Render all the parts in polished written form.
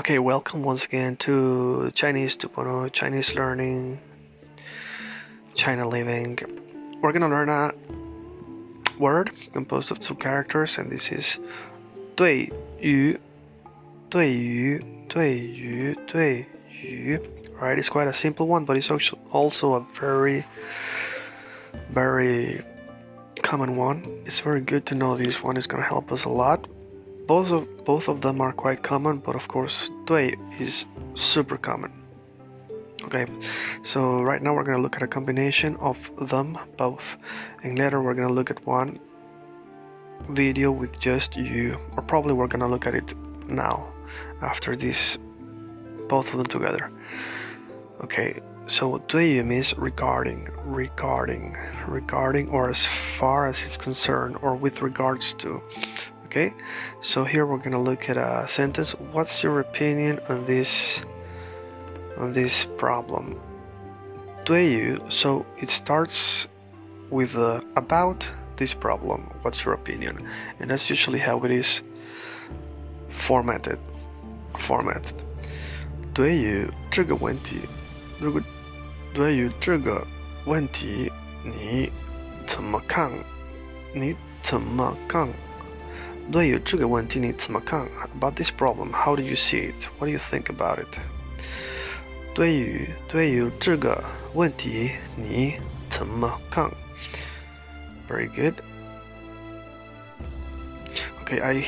Okay, welcome once again to Chinese 2.0, Chinese learning, China living. We're gonna learn a word composed of two characters, and this is 对于,对于,对于,对于. Right, it's quite a simple one, but it's also a very common one. It's very good to know this one. Is gonna help us a lot. Both of them are quite common, but of course 对 is super common. Okay, so right now we're going to look at a combination of them both, and later we're going to look at one video with just you, or probably we're going to look at it now after this, both of them together. Okay, so 对于 means regarding, or as far as it's concerned, or with regards to. Okay, so here we're going to look at a sentence. What's your opinion on this problem? 对于, so it starts with about this problem. What's your opinion? And that's usually how it is formatted. 对于这个问题，对于这个问题你怎么看？对于这个问题你怎么看？ About this problem, how do you see it? What do you think about it? 对于这个问题你怎么看? Very good. Okay, I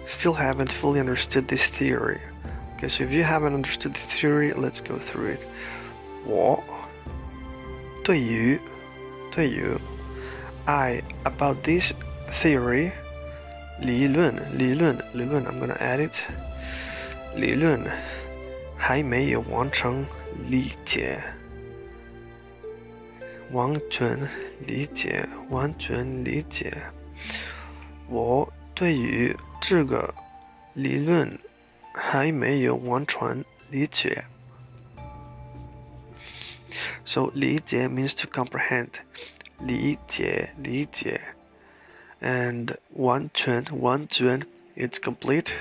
still haven't fully understood this theory. Okay, so if you haven't understood the theory, let's go through it. 我对于 I about this theory 理论 I'm gonna add it 理论还没有完成理解完全理解我对于这个理论还没有完全理解 So 理解 means to comprehend 理解 and 完全 it's complete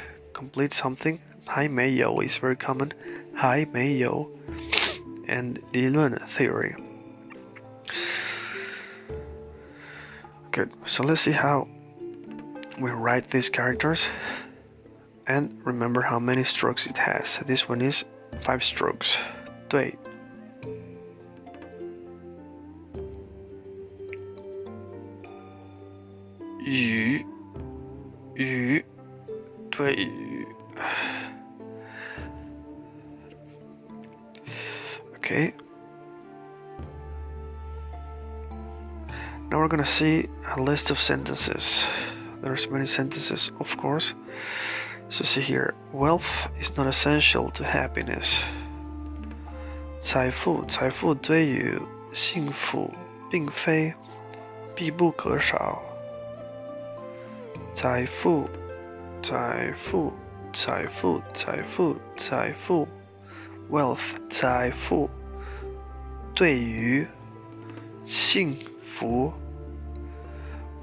something 还没有 is very common 还没有 and 理论 theory. Good, so let's see how we write these characters and remember how many strokes it has. This one is 5 strokes. 对于对于 Okay, now we're gonna see a list of sentences. There's many sentences, of course. So see here, wealth is not essential to happiness. 财富对于幸福并非必不可少。财富 wealth 财富对于幸福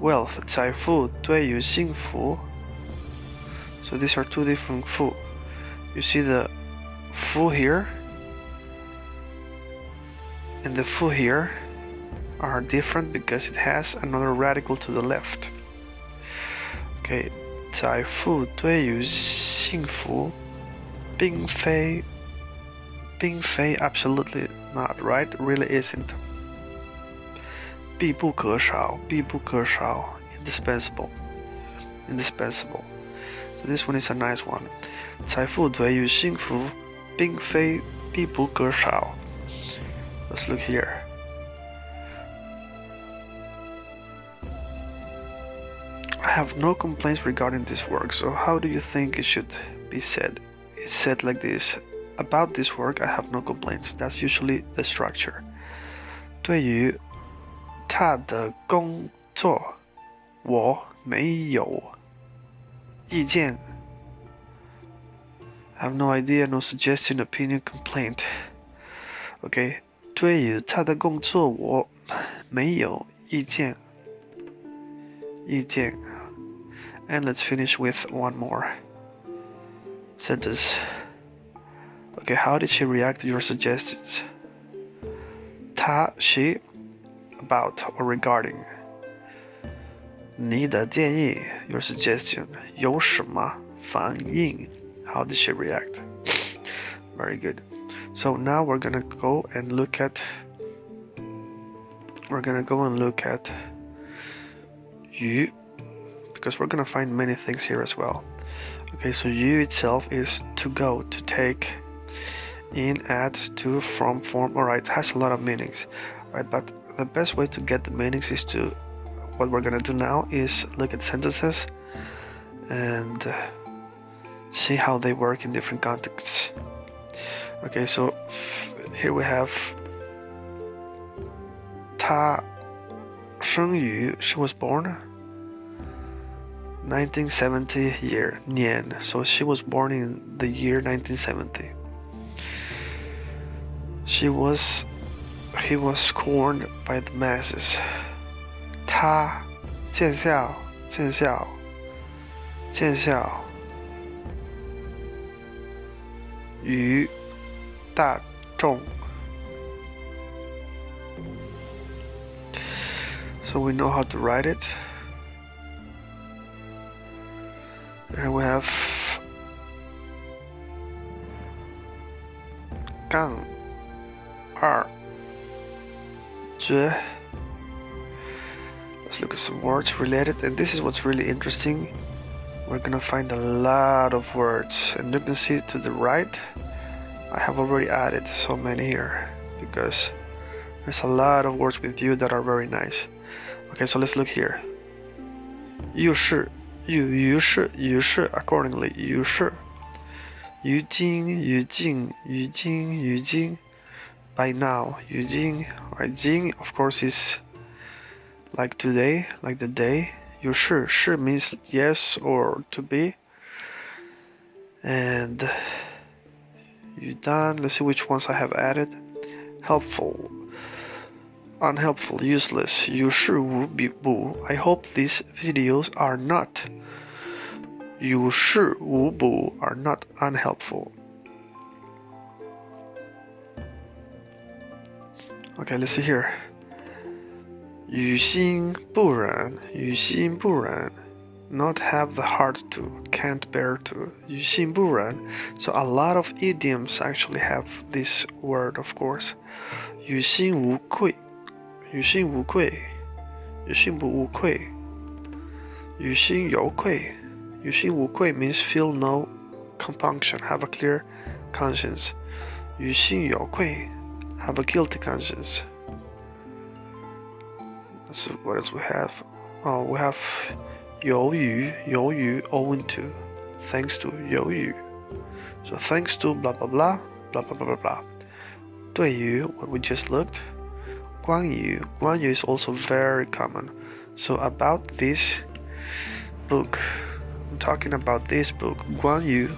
wealth 财富对于幸福 So these are two different 富 You see the 富 here and the 富 here are different because it has another radical to the left. Okay, 财富对于幸福并非 absolutely not, right? Really isn't. 必不可少 indispensable. So this one is a nice one. 财富对于幸福并非必不可少 Let's look here. I have no complaints regarding this work, so how do you think it should be said? It's said like this. About this work, I have no complaints. That's usually the structure. 对于他的工作，我没有意见。I have no idea, no suggestion, opinion, complaint. Okay. 对于他的工作，我没有意见。And let's finish with one more sentence. Okay, how did she react to your suggestions? 她 she about or regarding 你的建议 your suggestion 有什么反应 how did she react? Very good. So now we're gonna go and look at 鱼 because we're gonna find many things here as well. Okay, so 鱼 itself is to go, to take, in, at, to, from, form. Alright, it has a lot of meanings, right? But the best way to get the meanings is to, what we're gonna do now is look at sentences and see how they work in different contexts. Okay, so here we have 她生于 she was born 1970 year 年 so she was born in the year 1970. He was scorned by the masses. 他见效于大众 So we know how to write it. And we have 杠二绝 Let's look at some words related, and this is what's really interesting. We're gonna find a lot of words, and you can see to the right I have already added so many here because there's a lot of words with you that are very nice. Okay, so let's look here. 于是 accordingly 于是 于今 by now 于今 right? 今 of course is like today, like the day. 于是 means yes or to be. And you done. Let's see which ones I have added. Helpful, unhelpful, useless. 于事无补. I hope these videos are not 于事无补 are not unhelpful. Okay, let's see here. 于心不忍 not have the heart to, can't bear to. 于心不忍 So a lot of idioms actually have this word, of course. 于心无愧 于心无愧 于心不无愧 于心有愧 于心无愧 means feel no compunction, have a clear conscience. 于心有愧 have a guilty conscience. Let's see what else we have. Oh, we have 由于 owing to, thanks to 由于 So thanks to blah blah blah blah blah blah blah blah. 对于 what we just looked. 关于 is also very common. So about this book, I'm talking about this book. 关于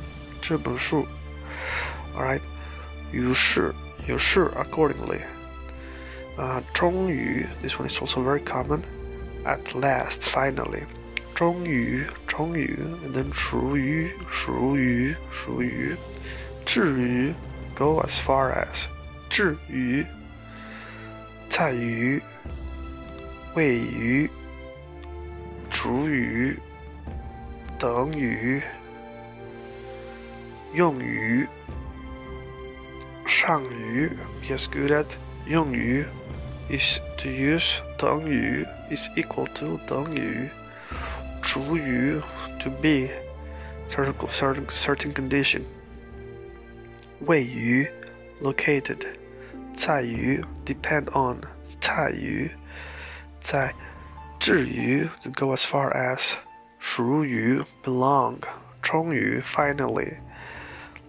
这本书 Alright. 于是 accordingly. 终于 this one is also very common. At last, finally. 终于 and then 属于至于 go as far as 至于在于位于主语等于用于上于 Yes, good at 用于 is to use 等于 is equal to 等于主语 to be certain condition 位于 located 在于 depend on 在于在至于 to go as far as 属于 belong 终于 finally.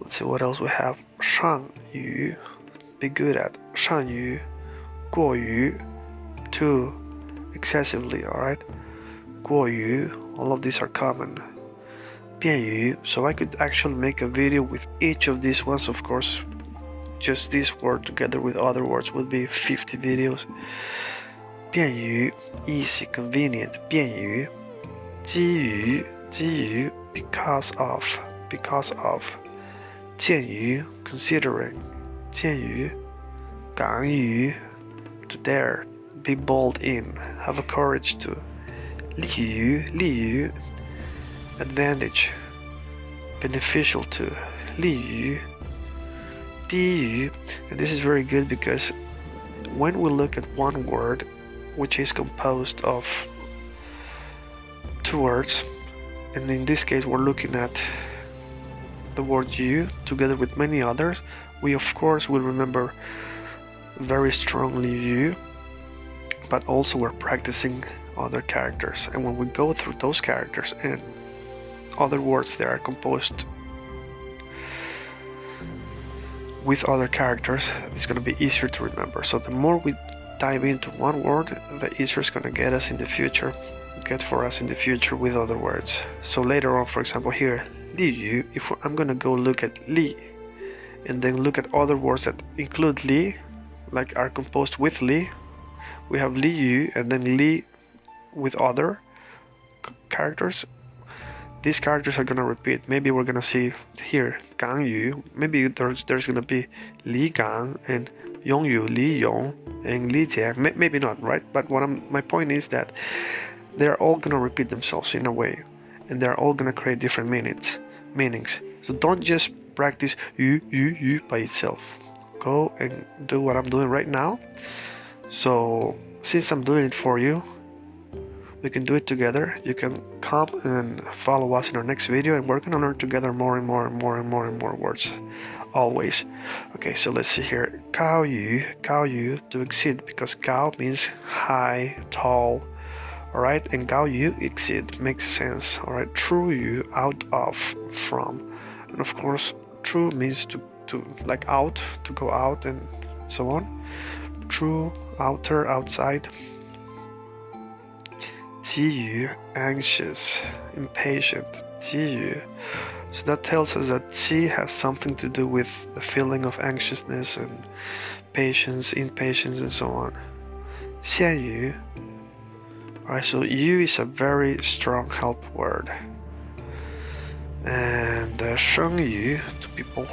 Let's see what else we have. 善于 be good at 善于过于 too excessively. Alright, 过于 all of these are common. 便于 so I could actually make a video with each of these ones. Of course, just this word together with other words would be 50 videos. 便于 easy, convenient. 便于基于 because of. 见于 considering, 见于敢于 to dare, be bold in, have a courage to, 利于 advantage, beneficial to, 利于低于 and this is very good because when we look at one word which is composed of two words, and in this case we're looking at the word you together with many others, we of course will remember very strongly you, but also we're practicing other characters, and when we go through those characters and other words that are composed with other characters, it's going to be easier to remember. So the more we dive into one word, the easier it's going to get for us in the future with other words. So later on, for example here, 利于, if I'm going to go look at 利 and then look at other words that include 利, like are composed with 利, we have 利于 and then 利 with other characters. These characters are going to repeat. Maybe we're going to see here 港语, maybe there's going to be 李港 and 永语, 李永 and 李姐. Maybe not, right? But my point is that they're all going to repeat themselves in a way, and they're all going to create different meanings. So don't just practice you by itself. Go and do what I'm doing right now. So since I'm doing it for you, we can do it together. You can come and follow us in our next video, and we're gonna learn together more and more words, always. Okay, so let's see here. 高于 to exceed, because 高 means high, tall, all right, and 高于 exceed makes sense, all right. 出于 out of, from, and of course 出 means to like out, to go out and so on. 出 outer, outside. 急于 anxious, impatient, 急于. So that tells us that 急 has something to do with the feeling of anxiousness and patience, impatience, and so on. 限于. Alright, so 于 is a very strong help word. And 生于, to be born.